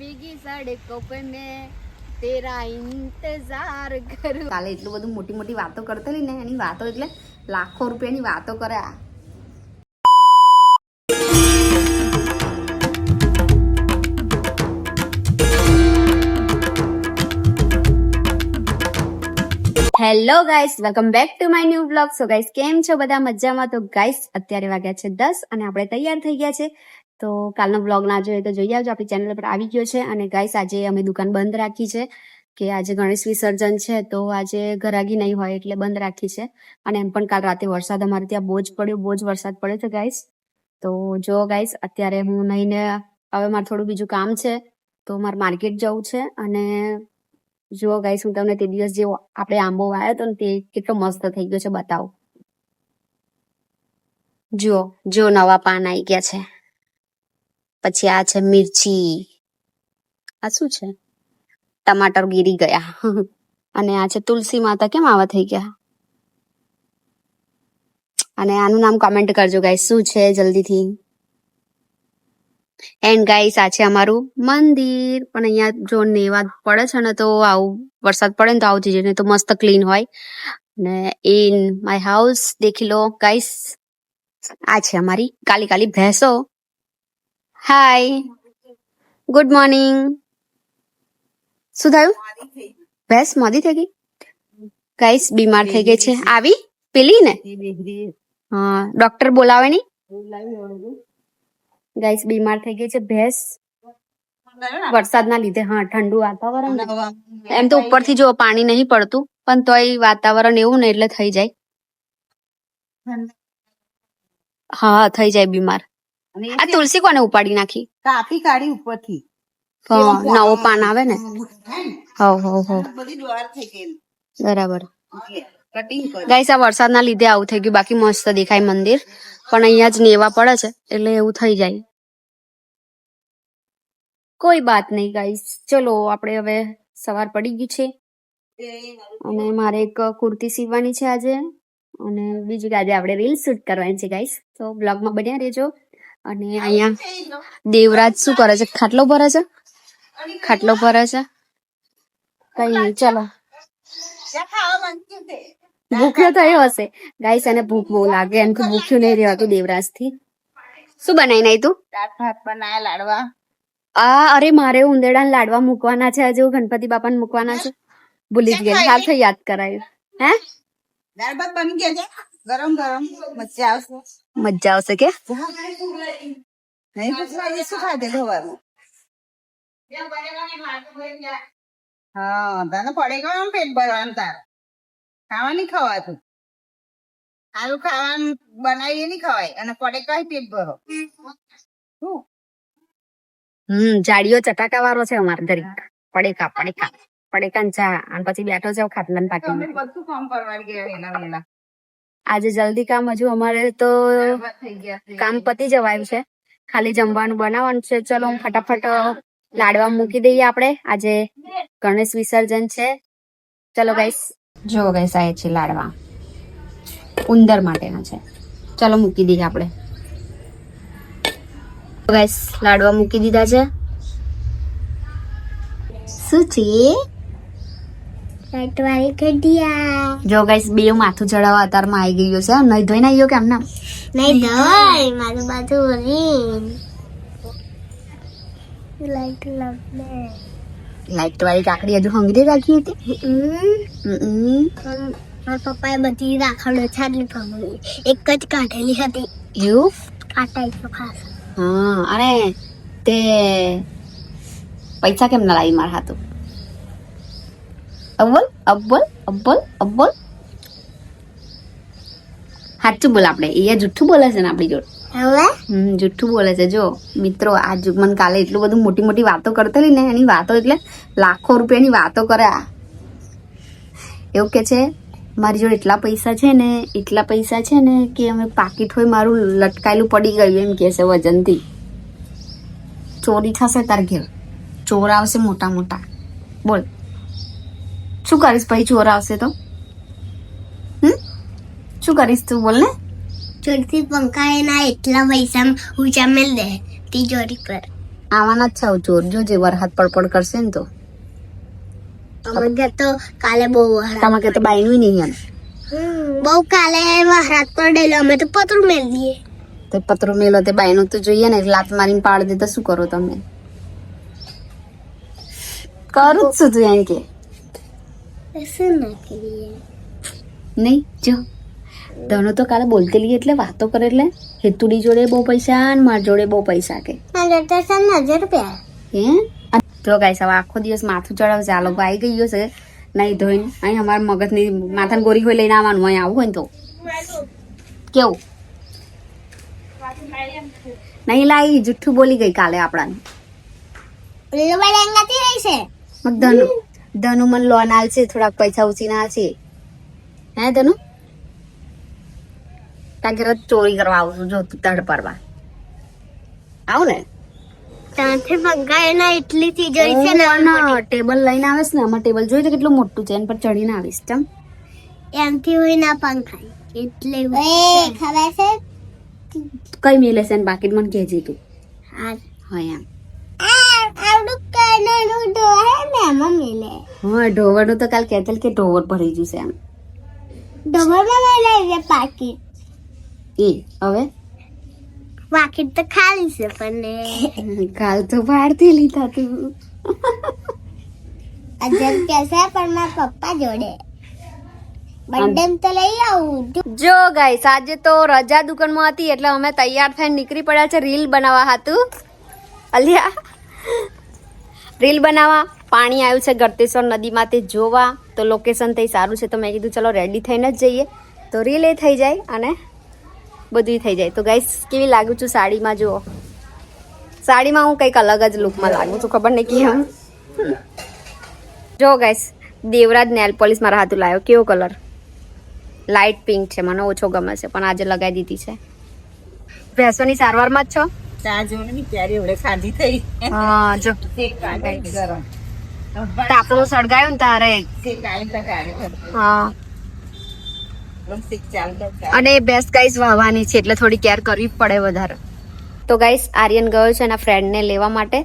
ભીગી સડકો पे मैं तेरा इंतजार करूं. કાલે એટલું બધું મોટી મોટી વાતો કરતેલી ને, એની વાતો એટલે લાખો રૂપિયાની વાતો કરે. Hello guys, welcome back to my new vlog. So guys, કેમ છો બધા? મજામાં? તો ગાઈસ અત્યારે વાગ્યા છે 10 અને આપણે તૈયાર થઈ ગયા છે. તો કાલનો વ્લોગ ના જોઈએ તો જોઈ આવજો, આપણી ચેનલ પર આવી ગયો છે. અને ગાઈસ આજે અમે દુકાન બંધ રાખી છે કે આજે ગણેશ વિસર્જન છે, તો આજે ઘરાગી નહીં હોય એટલે બંધ રાખી છે. અને એમ પણ કાલ રાતે વરસાદ અમારે ત્યાં બહુ જ વરસાદ પડ્યો છે ગાઈસ. તો જો ગાઈસ અત્યારે હું નહીને હવે મારે થોડું બીજું કામ છે, તો મારે માર્કેટ જવું છે. અને જુઓ ગાઈસ, હું તમને તે દિવસ જે આપણે આંબો વાયો હતો ને તે કેટલો મસ્ત થઈ ગયો છે બતાવો. જો નવા પાન આવી ગયા છે. પછી આ છે મિર્ચી, આ શું છે? ટમાટર ગીરી ગયા. અને આ છે તુલસી માતા. કેમ આવા થઈ ગયા? અને આનું નામ કમેન્ટ કરજો ગાઈસ, શું છે જલ્દીથી. એન્ડ ગાઈસ આ છે અમારું મંદિર. પણ અહીંયા જો નેવા પડે છે ને, તો આવું વરસાદ પડે ને તો આવું થઈ જાય, ને તો મસ્ત ક્લીન હોય. ને ઇન માય હાઉસ દેખી લો ગાઈસ, આ છે અમારી કાલી ભેંસો. હાય, ગુડ મોર્નિંગ. શું થયું? ભેંસ મોદી થઈ ગઈ ગાઈસ, બીમાર થઈ ગઈ છે. આવી પેલી ને, હા ડોક્ટર બોલાવે નહીં ગાઈસ, બીમાર થઈ ગઈ છે ભેંસ વરસાદના લીધે. હા, ઠંડુ વાતાવરણ, એમ તો ઉપરથી જો પાણી નહીં પડતું, પણ તોય વાતાવરણ એવું ને એટલે થઈ જાય. હા, થઈ જાય બીમાર. આ તુલસી કોને ઉપાડી નાખી? કાપી કાઢી ઉપરથી. નવો પાન આવે ને. બરાબર ગાઈસ, આ વરસાદના લીધે આવું થઈ ગયું. બાકી મસ્ત દેખાય મંદિર, પણ અહીંયા જ નેવા પડે છે એટલે એવું થઈ જાય. કોઈ બાત નહીં ગાઈસ, ચલો આપણે હવે સવાર પડી ગઈ છે. અને મારે એક કુર્તી સીવવાની છે આજે, અને બીજું કે આજે આપણે રીલ શૂટ કરવાની છે ગાઈસ. તો બ્લોગમાં બન્યા રહેજો. અને અહીંયા દેવરાજ શું કરે છે? ખાટલો ભરે છે. કઈ નહીં, ચલો. ભૂખ્યો થયો હશે ગાઈસ, અને ભૂખ બહુ લાગે, એમથી ભૂખ્યું નહીં રહેવાતું દેવરાજ થી. શું બનાવી નાઈ તું? ભાત બનાયા, લાડવા. અરે મારે ઉંદેડા લાડવા મૂકવાના છે આજે, ગણપતિ બાપાને મૂકવાના છે. ભૂલી જ ગઈ, હાલ થઈ યાદ કરાયું. હે, દાળ ભાત બની ગયા છે, ગરમ ગરમ. મજા આવશે કે નહીં? પૂછવા શું ખાધે ખવાનું? હા, તને પડે ગયો પેટ ભરવાનું. તારે ખાવા નહીં ખવાતું. સારું ખાવાનું બનાવીએ નહીં ખવાય, અને પડે કઈ પેટ ભરો. જાડીઓ ચટાકા વાળો છે અમારે દરેક. પડેકા ચા, અને પછી બેઠો છે ખાટલાની પાટી. બધું કામ કરવાનું ગયા વેલા. આજે જલ્દી કામ, હજુ અમારે તો કામ પતી જવાયું છે, ખાલી જમવાનું બનાવવાનું છે. ચલો હું ફટાફટ લાડવા મૂકી દઈએ. આપણે આજે ગણેશ વિસર્જન છે. ચલો ગાઈસ, જો ગાઈસ આ છે લાડવા, ઉંદર માટેના છે. ચલો મૂકી દઈએ આપણે. ગાઈસ લાડવા મૂકી દીધા છે. શું છે? જો ગાઈસ બે માથું ચડાવવા અતારમાં આવી ગયું છે. નહીં ધોઈને આવ્યો કે એમના? નહીં ધોઈ, મારું બાજુ લાઈટ વાળી કાકડી હજુ હંગરી રાખી હતી. પપ્પાએ બધી રાખડો છાડી ફગડી એક જ કાઢેલી હતી. એવું? કાટાઈ તો ખાસ. હા, અરે તે પૈસા કેમ ના લાવી મારા હાથું? અવ્વલ સાચું બોલ. આપણે એ જુઠ્ઠું બોલે છે ને આપણી જોડે. હવે જુઠ્ઠું બોલે છે. જો મિત્રો, આ મને કાલે એટલું બધું મોટી મોટી વાતો કરતેલી ને, એની વાતો એટલે લાખો રૂપિયાની વાતો કરે. એવું કે છે મારી જોડે એટલા પૈસા છે ને કે અમે પાકીટ હોય મારું લટકાયેલું પડી ગયું, એમ કે છે વજનથી. ચોરી થશે તાર ઘેર, ચોર આવશે મોટા. બોલ શું કરીશ ભાઈ? ચોર આવશે તો શું કરીશ તું? બોલ ને. ચોરથી પંખા એના એટલા પૈસા ઊંચા મેલ દે તિજોરી પર. આવવાના જ છે ચોર, જોજે વરસાદ પડપડ કરશે ને તો. અમે ત્યાં તો કાલે બહુ વરસાદ તમારે કે તો બાયનું નહીં એમ. બહુ કાલે વરસાદ પડેલો, અમે તો પતરું મેળ દઈએ. તો પતરો મેલો તે બાયનું તો જોઈએ ને, લાત મારીને પાડ દે તો શું કરો તમે? કરું જ છું તું એમ કે શું ના કરીએ? નહીં. જો ધનો તો કાલે બોલતેલી એટલે વાતો કરે એટલે હેતુડી જોડે બહુ પૈસા ને મારા જોડે બહુ પૈસા કે મારે તો 1000 રૂપિયા. હે. જો ગાઈસ હવે આખો દિવસ માથું ચડાવશે. આ લોકો આવી ગયો છે નહીં ધોઈને. અહીં અમારા મગજની માથાની ગોરી હોય લઈને આવવાનું. અહીં આવું હોય ને તો કેવું નહીં લાવી. જુઠ્ઠું બોલી ગઈ કાલે આપણાને. ધનુ મને લોન આલશે, થોડાક પૈસા ઉછીને આલશે. હે ધનુ તાર ઘરે ચોરી કરવા આવું છું. જો તું તડ પરવા આવું ને ત્યાંથી મંગાય ના એટલી તિજોરી છે ને ટેબલ લઈને આવેશ ને. અમાર ટેબલ જોઈ તો કેટલું મોટું છે, એના પર ચડીને આવીશ. ચમ એમથી હોય ના પંખાય એટલે ખબર છે કઈ મેલે છે ને બાકી મને કહેજે તું. હા હા એમ. આવડું કઈનું ડોહે ને એમાં મેલે હા ઢોવરનું તો કાલ કહેતલ કે ઢોવર ભરી ગયું છે એમ. ડબલમાં મેલે છે પાકીટ. એ હવે પાકીટ તો ખાલી છે પણ કાલ તો બહારથી લીધા તું. અજબ કેસે પણ મારા પપ્પા જોડે બર્થડે તો લઈ આવું. જો ગાઈસ આજે તો રજા દુકાનમાં હતી એટલે અમે તૈયાર થઈને નીકળી પડ્યા છે રીલ બનાવવા હાતું. અલિયા રીલ બનાવવા. પાણી આવ્યું છે ગળતેશ્વર નદીમાં તે જોવા. તો લોકેશન તે સારું છે તો મેં કીધું ચલો રેડી થઈને જ જઈએ તો રીલ એ થઈ જાય અને બધું થઈ જાય. તો ગાઈસ કેવી લાગુ છું સાડીમાં? જુઓ સાડીમાં હું કંઈક અલગ જ લુકમાં લાગુ છું, ખબર નહીં કેમ. જો ગાઈસ દેવરાજ નેલ પોલિશ મારા હાથું લાવ્યો. કેવો કલર? લાઇટ પિંક છે, મને ઓછો ગમે છે પણ આજે લગાવી દીધી છે. ભેંસોની સારવારમાં જ છો? ચા જોને ની પ્યારી એવડે ખાધી થઈ. હા જો શેક કાઢી ગરમ. તાપલું સળગાયું ને તારે. શેક કાઢી તો કાઢી. હા શેક ચાલતો અને ભેંસ ગાઈસ વાવવાની છે એટલે થોડી કેર કરવી પડે વધારે. તો ગાઈસ આર્યન ગયો છે એના ફ્રેન્ડને લેવા માટે.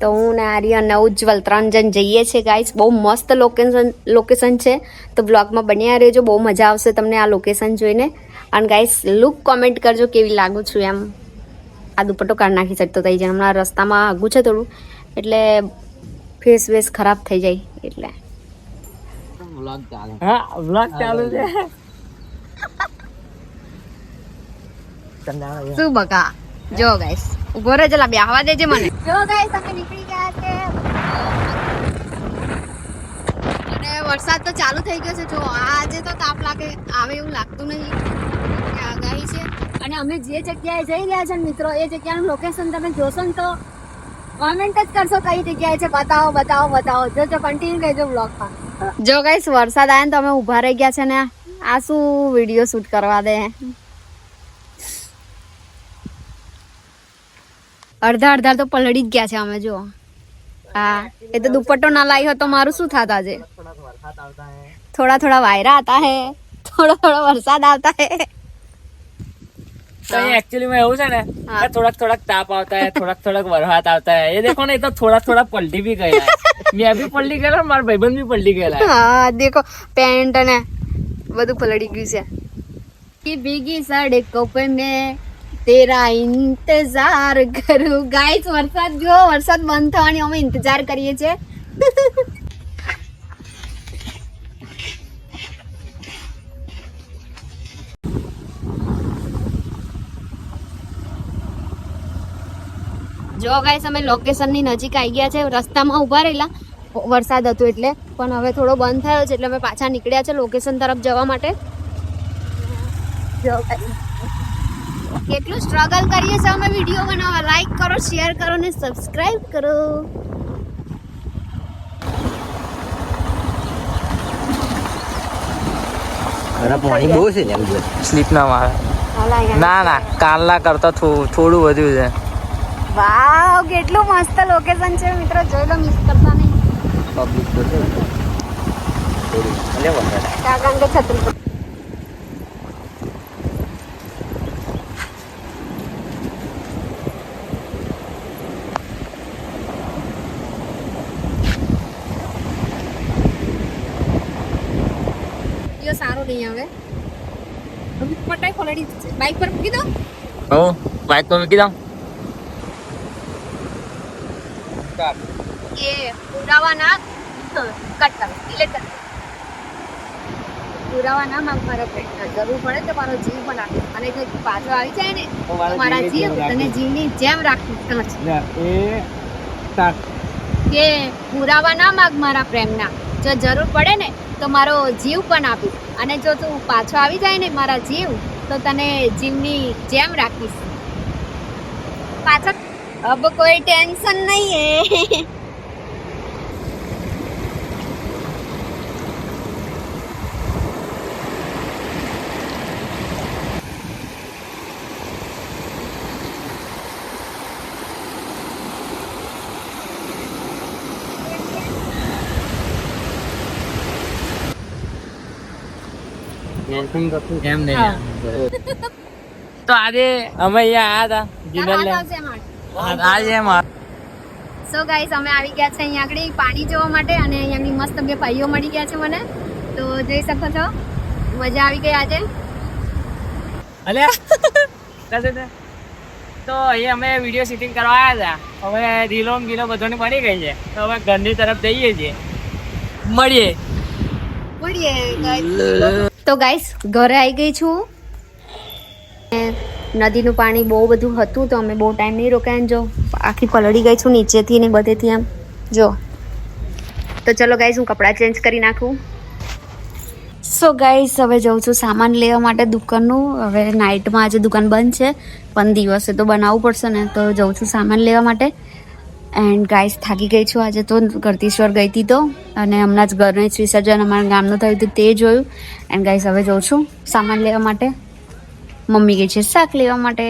તો હું ને આર્યન અને ઉજ્જવલ 3 જણ જઈએ છીએ ગાઈસ. બહુ મસ્ત લોકેશન છે તો બ્લોગમાં બન્યા રહેજો. બહુ મજા આવશે તમને આ લોકેશન જોઈને. અને ગાઈસ લુક કોમેન્ટ કરજો કેવી લાગુ છું એમ. આ દુપટ્ટો કાઢ નાખી શકતો થઈ જાય. હમણાં રસ્તામાં આગું છે થોડું એટલે ફેસ વેસ ખરાબ થઈ જાય એટલે. હા વ્લોગ ચાલુ છે. શું બકા? જો ગાઈસ ઉભો રહે જલા બેહવા દેજે મને. જો ગાઈસ અમે નીકળી ગયા છે અને વરસાદ તો ચાલુ થઈ ગયો છે. જો આજે તો તાપ લાગે આવે એવું લાગતું નહીં. આગાહી છે અને અમે જે જગ્યાએ જઈ રહ્યા છે મિત્રો એ જગ્યાનું લોકેશન તમે જોશો ને તો કોમેન્ટ જ કરશો કઈ જગ્યાએ છે. બતાવો બતાવો બતાવો. જો કન્ટિન્યુ રહેજો બ્લોગમાં. જો ગાઈસ વરસાદ આવે ને તો અમે ઊભા રહી ગયા છે ને આ શું વિડીયો શૂટ કરવા દે. અડધા તો પલળી જ ગયા છે અમે. જો હા એ તો દુપટ્ટો ના લાવી હોય તો મારું શું થાત આજે? થોડા વાયરા આતા હે, થોડો વરસાદ આવતા હે. तो एक्चुअली में એવું છે ને થોડાક તાપ આવતા है, થોડાક વરસાદ આવતા है. ये देखो ना, ये तो थोड़ा पलटी भी गया है. मैं भी पलटी गया और मारा भाईबंध भी पलटी गया है. હા દેખો પેન્ટ ને બધું પલળી ગયું છે. कि भीगी सड़कों पे मैं तेरा इंतजार करूं. गाइस વરસાદ જો વરસાદ બંધ થવાની અમે ઇંતજાર કરીએ છીએ. જો ગાઈસ અમે લોકેશન ની નજીક આવી ગયા છે. રસ્તામાં ઉભા રહેલા વરસાદ હતો એટલે, પણ હવે થોડો બંધ થયો છે એટલે અમે પાછા નીકળ્યા છે લોકેશન તરફ જવા માટે. જો કેટલું સ્ટ્રગલ કરીએ છીએ અમે વિડીયો બનાવવા. લાઈક કરો, શેર કરો ને સબસ્ક્રાઇબ કરો. સ્લીપ ના મારે. ના કાલના કરતા થોડું વધ્યું છે. વાવ કેટલું મસ્ત લોકેશન છે મિત્રો. જોઈ લો, મિસ કરતા નહીં. પબ્લિક તો છે કારણ કે છત્રી પર વાળું નહીં આવે પટાઈ ખોલડી બાઈક પર મૂકી દો હો બાઈક પર મૂકી દઉં એ પુરાવા ના કટ કરો ડિલીટ કરો પુરાવા ના માંગ મારા ફ્રેન્ડના જરૂર પડે તો મારો જીવ પણ આપો અને જો પાછો આવી જાય ને તો મારા જીવ તને જીવની જેમ રાખું એ સ્ટાર્ટ કે પુરાવા ના માંગ મારા પ્રેમના જો જરૂર પડે ને તો મારો જીવ પણ આપીશ અને જો તું પાછો આવી જાય ને મારા જીવ તો તને જીવની જેમ રાખીશ પાછળ अब कोई टेंशन नहीं है એમ નહીં તો આજે અમે અહીંયા આયા હતા આજે સો ગાઈસ અમે આવી ગયા છે અહીંયા આગળ પાણી જોવા માટે અને અહીંયાની મસ્ત બે ભાઈઓ મળી ગયા છે મને તો જોઈ શકો છો મજા આવી ગઈ આજે તો અહીંયા અમે વિડીયો શૂટિંગ કરવા આવ્યા હતા હવે રીલો ગીલો બધાની પડી ગઈ છે તો હવે ઘરની તરફ જઈએ છીએ મળીએ તો ગાઈસ ઘરે આવી ગઈ છું નદીનું પાણી બહુ બધું હતું તો અમે બહુ ટાઈમ નહીં રોકાયા જો આખી પલળી ગઈ છું નીચેથી ને બધેથી આમ જો તો ચલો ગાઈસ હું કપડાં ચેન્જ કરી નાખું સો ગાઈસ હવે જાઉં છું સામાન લેવા માટે દુકાનનું હવે નાઇટમાં આજે દુકાન બંધ છે પણ દિવસે તો બનાવવું પડશે ને તો જાઉં છું સામાન લેવા માટે એન્ડ ગાઈસ થાકી ગઈ છું આજે તો ગળતેશ્વર ગઈ હતી તો અને હમણાં જ ગણેશ વિસર્જન અમારા ગામનું થયું હતું તે જોયું એન્ડ ગાઈસ હવે જાઉં છું સામાન લેવા માટે મમ્મી ગઈ છે શાક લેવા માટે